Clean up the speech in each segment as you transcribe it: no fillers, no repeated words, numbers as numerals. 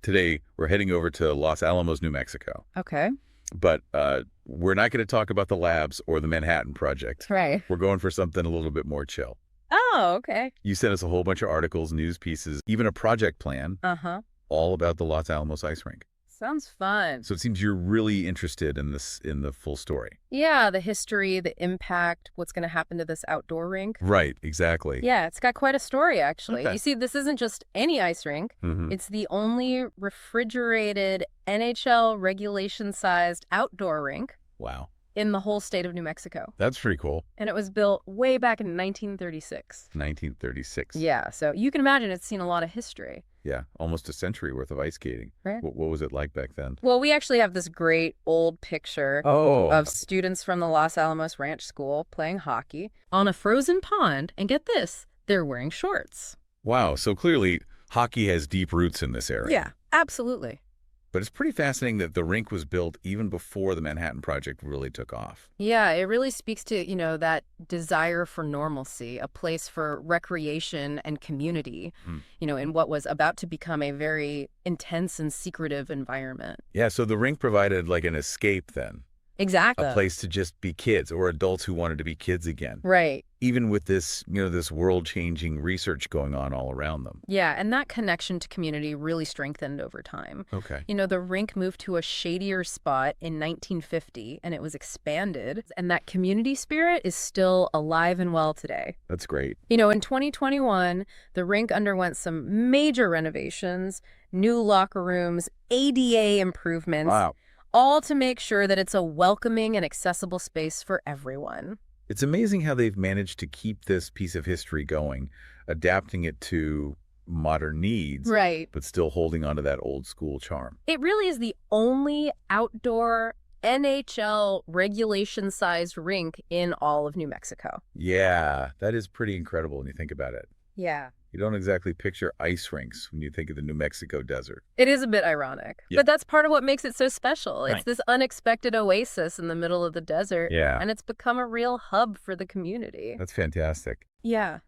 Today, we're heading over to Los Alamos, New Mexico. Okay. But we're not going to talk about the labs or the Manhattan Project. Right. We're going for something a little bit more chill. Oh, okay. You sent us a whole bunch of articles, news pieces, even a project plan, all about the Los Alamos Ice Rink. Sounds fun. So it seems you're really interested in this, in the full story. Yeah, the history, the impact, what's going to happen to this outdoor rink. Right, exactly. Yeah, it's got quite a story, actually. Okay. You see, this isn't just any ice rink. It's the only refrigerated NHL regulation-sized outdoor rink Wow. in the whole state of New Mexico. That's pretty cool. And it was built way back in 1936. 1936. Yeah, so you can imagine it's seen a lot of history. Yeah, almost a century worth of ice skating. Right. What was it like back then? Well, we actually have this great old picture of students from the Los Alamos Ranch School playing hockey on a frozen pond. And get this, they're wearing shorts. Wow, so clearly hockey has deep roots in this area. Yeah, absolutely. But it's pretty fascinating that the rink was built even before the Manhattan Project really took off. Yeah, it really speaks to, that desire for normalcy, a place for recreation and community, in what was about to become a very intense and secretive environment. Yeah, so the rink provided like an escape then. Exactly. A place to just be kids or adults who wanted to be kids again. Right. Even with this, this world-changing research going on all around them. Yeah, and that connection to community really strengthened over time. Okay. The rink moved to a shadier spot in 1950, and it was expanded, and that community spirit is still alive and well today. That's great. In 2021, the rink underwent some major renovations, new locker rooms, ADA improvements. Wow. All to make sure that it's a welcoming and accessible space for everyone. It's amazing how they've managed to keep this piece of history going, adapting it to modern needs, right, but still holding on to that old school charm. It really is the only outdoor NHL regulation-sized rink in all of New Mexico. Yeah, that is pretty incredible when you think about it. Yeah. You don't exactly picture ice rinks when you think of the New Mexico desert. It is a bit ironic, but that's part of what makes it so special. It's this unexpected oasis in the middle of the desert, and it's become a real hub for the community. That's fantastic. Yeah,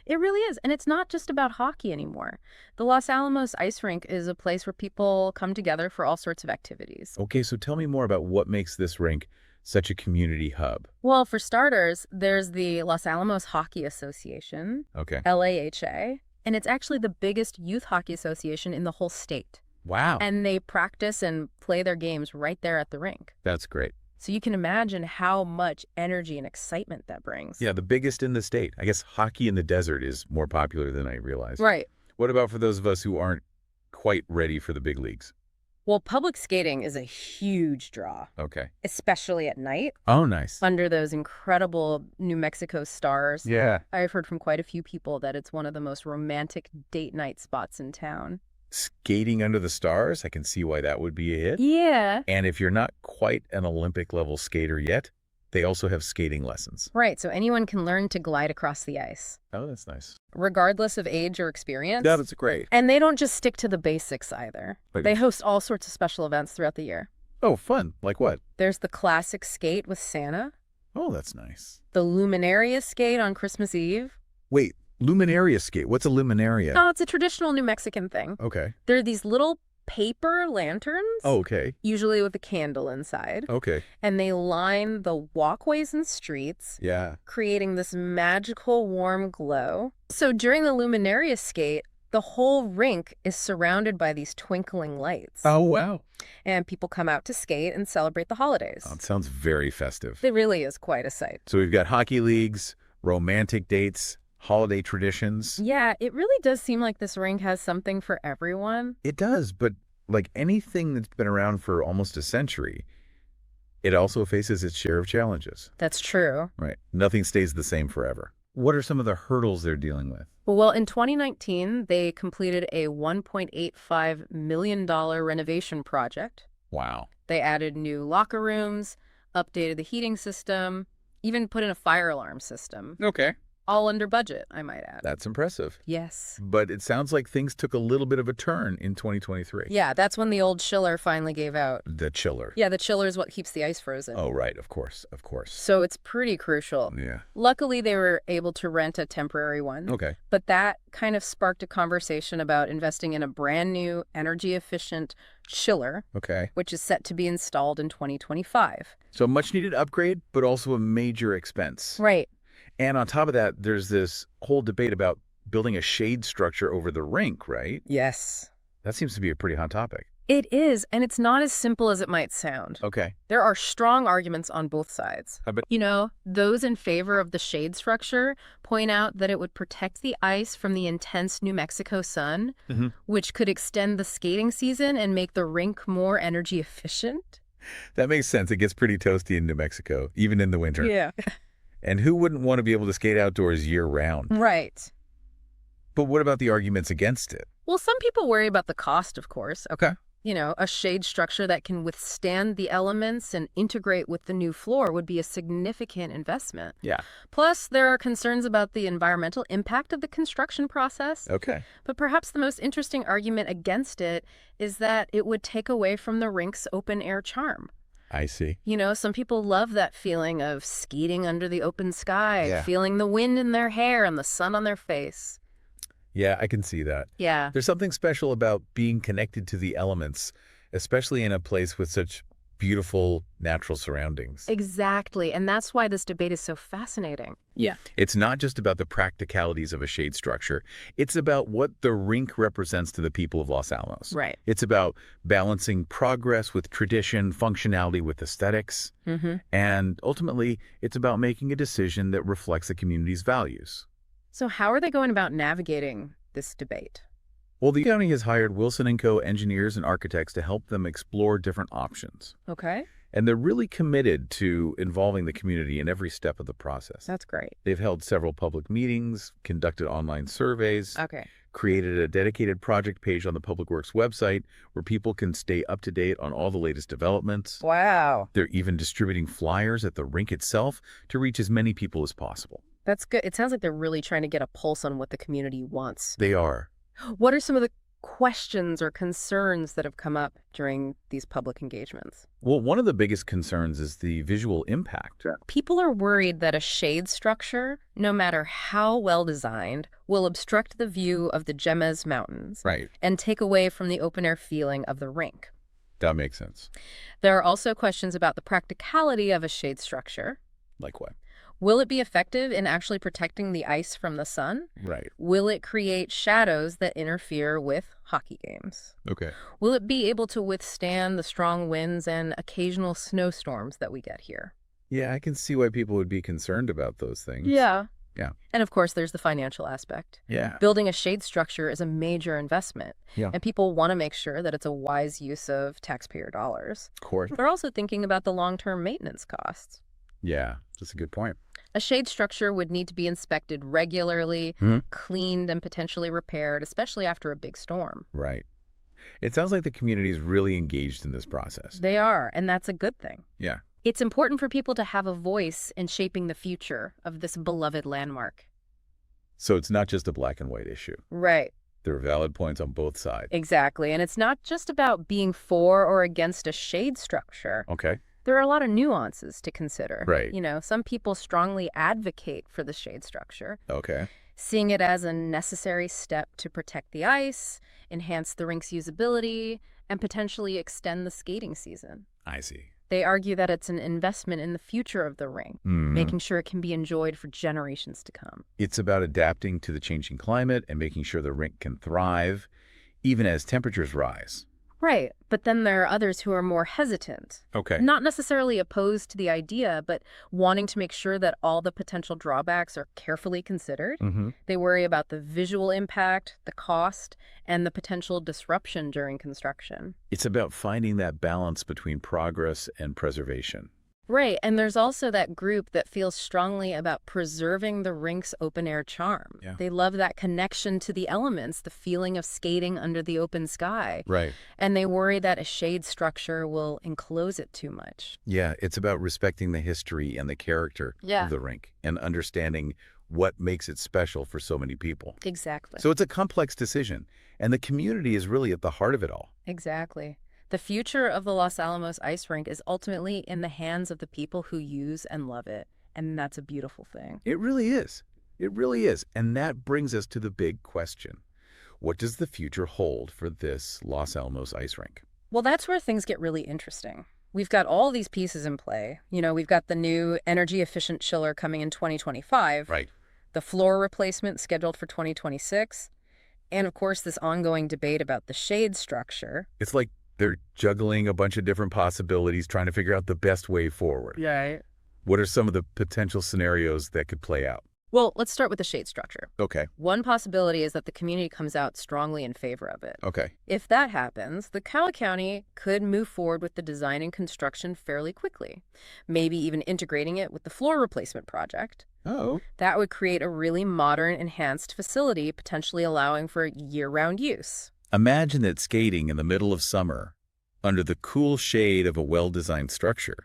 it really is. And it's not just about hockey anymore. The Los Alamos Ice Rink is a place where people come together for all sorts of activities. Okay, so tell me more about what makes this rink such a community hub. Well, for starters, there's the Los Alamos Hockey Association, LAHA, and it's actually the biggest youth hockey association in the whole state. Wow. And they practice and play their games right there at the rink. That's great. So you can imagine how much energy and excitement that brings. Yeah, the biggest in the state. I guess hockey in the desert is more popular than I realized. Right. What about for those of us who aren't quite ready for the big leagues? Well, public skating is a huge draw. Okay. Especially at night. Oh, nice. Under those incredible New Mexico stars. Yeah. I've heard from quite a few people that it's one of the most romantic date night spots in town. Skating under the stars, I can see why that would be a hit. Yeah. And if you're not quite an Olympic level skater yet, they also have skating lessons. Right, so anyone can learn to glide across the ice. Oh, that's nice. Regardless of age or experience. Yeah, that's great. And they don't just stick to the basics either. Like, they host all sorts of special events throughout the year. Oh, fun. Like what? There's the classic skate with Santa. Oh, that's nice. The Luminaria Skate on Christmas Eve. Wait, Luminaria Skate. What's a Luminaria? Oh, it's a traditional New Mexican thing. Okay. They're these little paper lanterns. Oh, okay. Usually with a candle inside. Okay. And they line the walkways and streets. Yeah. Creating this magical warm glow. So during the Luminaria Skate, the whole rink is surrounded by these twinkling lights. Oh, wow. And people come out to skate and celebrate the holidays. Oh, it sounds very festive. It really is quite a sight. So we've got hockey leagues, romantic dates, holiday traditions. Yeah, it really does seem like this rink has something for everyone. It does, but like anything that's been around for almost a century, it also faces its share of challenges. That's true. Right. Nothing stays the same forever. What are some of the hurdles they're dealing with? Well, in 2019, they completed a $1.85 million renovation project. Wow. They added new locker rooms, updated the heating system, even put in a fire alarm system. Okay. All under budget, I might add. That's impressive. Yes. But it sounds like things took a little bit of a turn in 2023. Yeah, that's when the old chiller finally gave out. The chiller. Yeah, the chiller is what keeps the ice frozen. Oh, right. Of course. Of course. So it's pretty crucial. Yeah. Luckily, they were able to rent a temporary one. Okay. But that kind of sparked a conversation about investing in a brand new, energy-efficient chiller, Okay. which is set to be installed in 2025. So a much-needed upgrade, but also a major expense. Right. And on top of that, there's this whole debate about building a shade structure over the rink, right? Yes. That seems to be a pretty hot topic. It is, and it's not as simple as it might sound. Okay. There are strong arguments on both sides. I bet. You know, those in favor of the shade structure point out that it would protect the ice from the intense New Mexico sun, which could extend the skating season and make the rink more energy efficient. That makes sense. It gets pretty toasty in New Mexico, even in the winter. Yeah. And who wouldn't want to be able to skate outdoors year-round? Right. But what about the arguments against it? Well, some people worry about the cost, of course. Okay. You know, a shade structure that can withstand the elements and integrate with the new floor would be a significant investment. Yeah. Plus, there are concerns about the environmental impact of the construction process. Okay. But perhaps the most interesting argument against it is that it would take away from the rink's open-air charm. I see. You know, some people love that feeling of skating under the open sky, feeling the wind in their hair and the sun on their face. Yeah, I can see that. Yeah. There's something special about being connected to the elements, especially in a place with such beautiful natural surroundings. Exactly. And that's why this debate is so fascinating. Yeah. It's not just about the practicalities of a shade structure. It's about what the rink represents to the people of Los Alamos. Right. It's about balancing progress with tradition, functionality with aesthetics, and ultimately, it's about making a decision that reflects the community's values. So how are they going about navigating this debate? Well, the county has hired Wilson & Co. engineers and architects to help them explore different options. Okay. And they're really committed to involving the community in every step of the process. That's great. They've held several public meetings, conducted online surveys, Okay. created a dedicated project page on the Public Works website where people can stay up to date on all the latest developments. Wow. They're even distributing flyers at the rink itself to reach as many people as possible. That's good. It sounds like they're really trying to get a pulse on what the community wants. They are. What are some of the questions or concerns that have come up during these public engagements? Well, one of the biggest concerns is the visual impact. People are worried that a shade structure, no matter how well designed, will obstruct the view of the Jemez Mountains Right. and take away from the open-air feeling of the rink. That makes sense. There are also questions about the practicality of a shade structure. Like what? Will it be effective in actually protecting the ice from the sun? Right. Will it create shadows that interfere with hockey games? Okay. Will it be able to withstand the strong winds and occasional snowstorms that we get here? Yeah, I can see why people would be concerned about those things. Yeah. Yeah. And of course, there's the financial aspect. Yeah. Building a shade structure is a major investment. Yeah. And people want to make sure that it's a wise use of taxpayer dollars. Of course. They're also thinking about the long-term maintenance costs. Yeah, that's a good point. A shade structure would need to be inspected regularly, cleaned, and potentially repaired, especially after a big storm. Right. It sounds like the community is really engaged in this process. They are, and that's a good thing. Yeah. It's important for people to have a voice in shaping the future of this beloved landmark. So it's not just a black and white issue. Right. There are valid points on both sides. Exactly. And it's not just about being for or against a shade structure. Okay. There are a lot of nuances to consider. Right. You know, some people strongly advocate for the shade structure, Okay. seeing it as a necessary step to protect the ice, enhance the rink's usability, and potentially extend the skating season. I see. They argue that it's an investment in the future of the rink, making sure it can be enjoyed for generations to come. It's about adapting to the changing climate and making sure the rink can thrive, even as temperatures rise. Right. But then there are others who are more hesitant. Okay. Not necessarily opposed to the idea, but wanting to make sure that all the potential drawbacks are carefully considered. They worry about the visual impact, the cost, and the potential disruption during construction. It's about finding that balance between progress and preservation. Right. And there's also that group that feels strongly about preserving the rink's open-air charm. Yeah. They love that connection to the elements, the feeling of skating under the open sky. Right. And they worry that a shade structure will enclose it too much. Yeah, it's about respecting the history and the character of the rink and understanding what makes it special for so many people. Exactly. So it's a complex decision, and the community is really at the heart of it all. Exactly. The future of the Los Alamos Ice Rink is ultimately in the hands of the people who use and love it, and that's a beautiful thing. It really is. It really is. And that brings us to the big question. What does the future hold for this Los Alamos Ice Rink? Well, that's where things get really interesting. We've got all these pieces in play. We've got the new energy-efficient chiller coming in 2025. Right. The floor replacement scheduled for 2026. And, of course, this ongoing debate about the shade structure. It's like they're juggling a bunch of different possibilities, trying to figure out the best way forward. Yeah. What are some of the potential scenarios that could play out? Well, let's start with the shade structure. Okay. One possibility is that the community comes out strongly in favor of it. Okay. If that happens, the County could move forward with the design and construction fairly quickly, maybe even integrating it with the floor replacement project. Oh. That would create a really modern, enhanced facility, potentially allowing for year-round use. Imagine that skating in the middle of summer under the cool shade of a well-designed structure.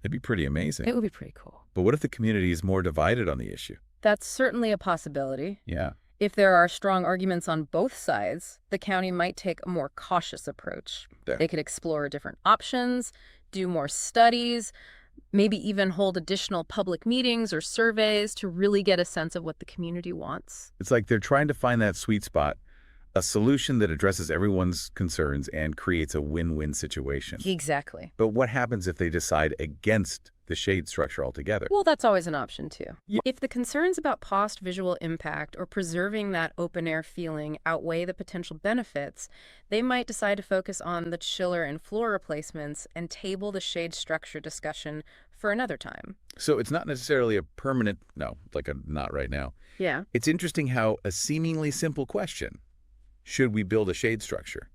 It'd be pretty amazing. It would be pretty cool. But what if the community is more divided on the issue? That's certainly a possibility. Yeah. If there are strong arguments on both sides, the county might take a more cautious approach. There. They could explore different options, do more studies, maybe even hold additional public meetings or surveys to really get a sense of what the community wants. It's like they're trying to find that sweet spot, a solution that addresses everyone's concerns and creates a win-win situation. Exactly. But what happens if they decide against the shade structure altogether? Well, that's always an option, too. Yeah. If the concerns about post-visual impact or preserving that open-air feeling outweigh the potential benefits, they might decide to focus on the chiller and floor replacements and table the shade structure discussion for another time. So it's not necessarily a permanent, no, like a not right now. Yeah. It's interesting how a seemingly simple question, should we build a shade structure,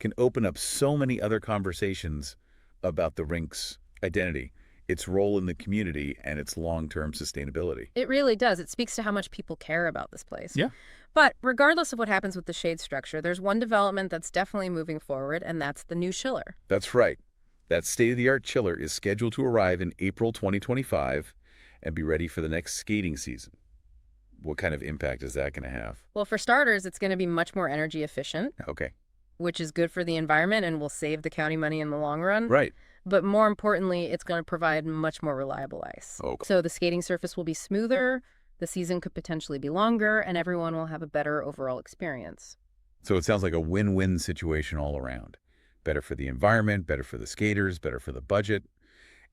can open up so many other conversations about the rink's identity, its role in the community, and its long-term sustainability. It really does. It speaks to how much people care about this place. Yeah. But regardless of what happens with the shade structure, there's one development that's definitely moving forward, and that's the new chiller. That's right. That state-of-the-art chiller is scheduled to arrive in April 2025 and be ready for the next skating season. What kind of impact is that going to have? Well, for starters, it's going to be much more energy efficient, Okay. which is good for the environment and will save the county money in the long run. Right. But more importantly, it's going to provide much more reliable ice. Okay. So the skating surface will be smoother, the season could potentially be longer, and everyone will have a better overall experience. So it sounds like a win-win situation all around. Better for the environment, better for the skaters, better for the budget.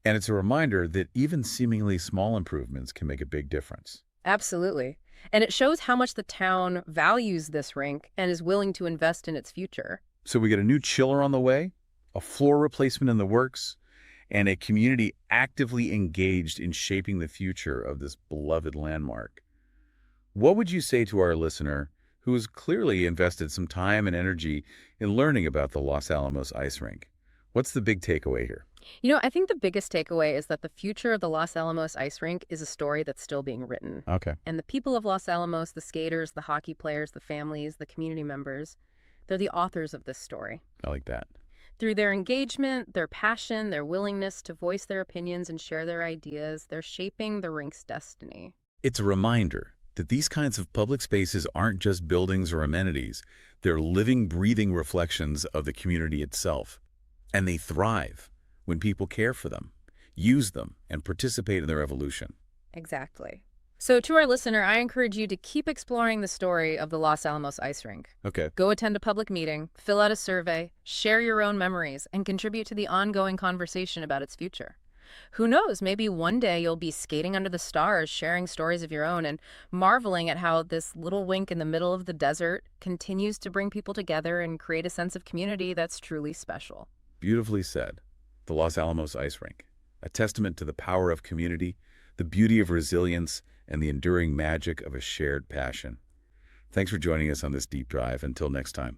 And it's a reminder that even seemingly small improvements can make a big difference. Absolutely. And it shows how much the town values this rink and is willing to invest in its future. So we get a new chiller on the way, a floor replacement in the works, and a community actively engaged in shaping the future of this beloved landmark. What would you say to our listener who has clearly invested some time and energy in learning about the Los Alamos Ice Rink? What's the big takeaway here? I think the biggest takeaway is that the future of the Los Alamos Ice Rink is a story that's still being written. Okay. And the people of Los Alamos, the skaters, the hockey players, the families, the community members, they're the authors of this story. I like that. Through their engagement, their passion, their willingness to voice their opinions and share their ideas, they're shaping the rink's destiny. It's a reminder that these kinds of public spaces aren't just buildings or amenities. They're living, breathing reflections of the community itself. And they thrive when people care for them, use them, and participate in their evolution. Exactly. So to our listener, I encourage you to keep exploring the story of the Los Alamos Ice Rink. Okay. Go attend a public meeting, fill out a survey, share your own memories, and contribute to the ongoing conversation about its future. Who knows, maybe one day you'll be skating under the stars, sharing stories of your own, and marveling at how this little rink in the middle of the desert continues to bring people together and create a sense of community that's truly special. Beautifully said. The Los Alamos Ice Rink, a testament to the power of community, the beauty of resilience, and the enduring magic of a shared passion. Thanks for joining us on this deep dive. Until next time.